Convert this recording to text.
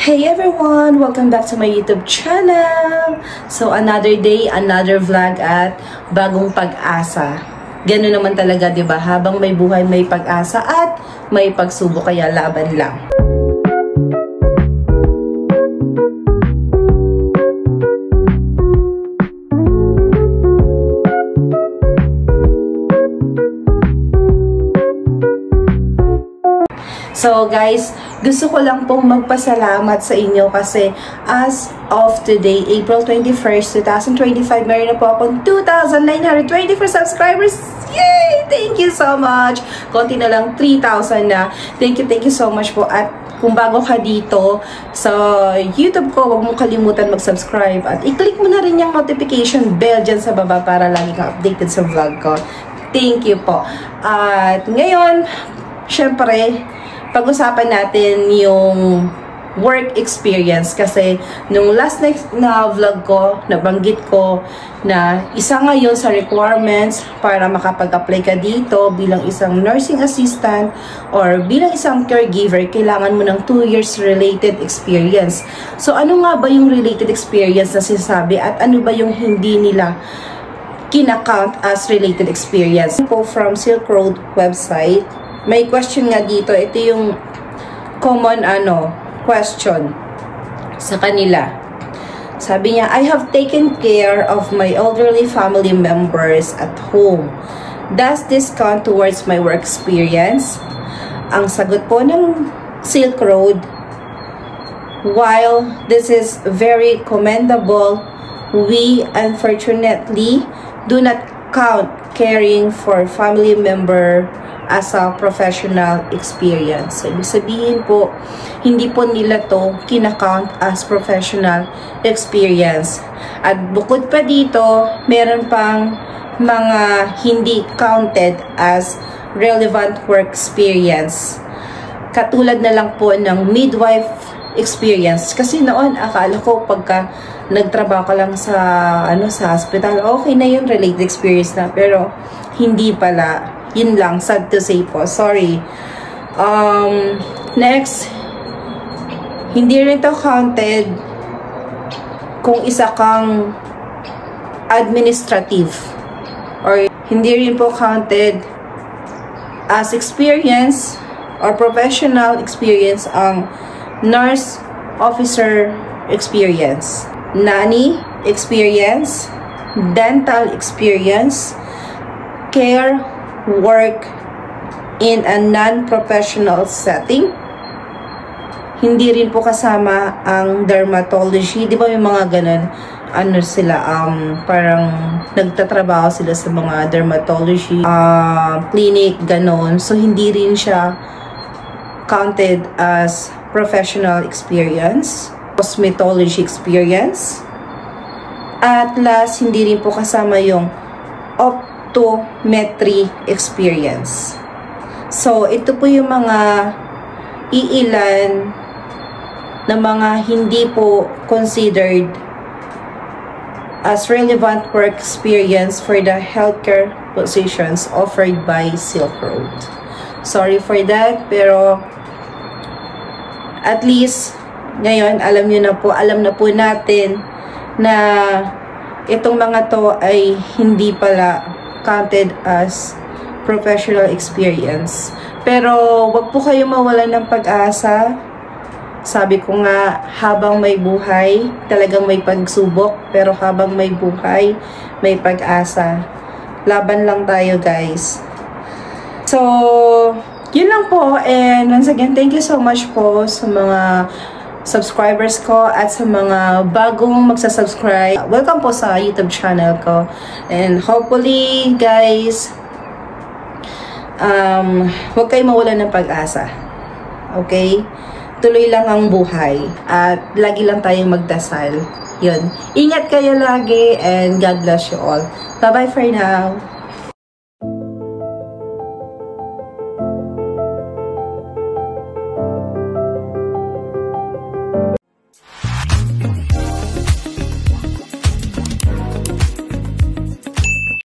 Hey everyone! Welcome back to my YouTube channel! So, another day, another vlog at bagong pag-asa. Ganun naman talaga, diba? Habang may buhay, may pag-asa at may pagsubok, kaya laban lang. So guys, gusto ko lang pong magpasalamat sa inyo kasi as of today, April 21st, 2025, meron na po akong 2,924 subscribers. Yay! Thank you so much! Konti na lang, 3,000 na. Thank you so much po. At kung bago ka dito sa YouTube ko, huwag mong kalimutan mag-subscribe at i-click mo na rin yung notification bell dyan sa baba para lagi kang updated sa vlog ko. Thank you po. At ngayon, syempre, pag-usapan natin yung work experience kasi nung last na vlog ko, nabanggit ko na isa ngayon sa requirements para makapag-apply ka dito bilang isang nursing assistant or bilang isang caregiver, kailangan mo ng 2 years related experience. So, ano nga ba yung related experience na sinasabi at ano ba yung hindi nila kinakount as related experience? Po from Silk Road website, may question nga dito. Ito yung common question sa kanila. Sabi niya, I have taken care of my elderly family members at home. Does this count towards my work experience? Ang sagot po ng Silk Road, while this is very commendable, we unfortunately do not count caring for family member as a professional experience. So, ibig sabihin po, hindi po nila to kinakount as professional experience. At bukod pa dito, meron pang mga hindi counted as relevant work experience. Katulad na lang po ng midwife experience. Kasi noon, akala ko pagka nagtrabaho ka lang sa, sa hospital, okay na yun, related experience na. Pero, hindi pala. Yun lang, sad to say po. Sorry. Next, hindi rin ito counted kung isa kang administrative. Or hindi rin po counted as experience or professional experience ang nurse officer experience, nanny experience, dental experience, care work in a non-professional setting. Hindi rin po kasama ang dermatology. Di ba may mga ganun? Parang nagtatrabaho sila sa mga dermatology clinic, ganun. So, hindi rin siya counted as professional experience. Cosmetology experience. At last, hindi rin po kasama yung optometry experience. So, ito po yung mga iilan na mga hindi po considered as relevant work experience for the healthcare positions offered by Silk Road. Sorry for that, pero at least ngayon alam na po natin na itong mga to ay hindi pala counted as professional experience. Pero wag po kayo mawalan ng pag-asa. Sabi ko nga, habang may buhay, talagang may pagsubok. Pero habang may buhay, may pag-asa. Laban lang tayo, guys. So, yun lang po. And once again, thank you so much po sa mga subscribers ko at sa mga bagong magsasubscribe. Welcome po sa YouTube channel ko. And hopefully, guys, huwag kayo mawalan ng pag-asa. Okay? Tuloy lang ang buhay. At lagi lang tayong magdasal. Yun. Ingat kayo lagi and God bless you all. Bye-bye for now.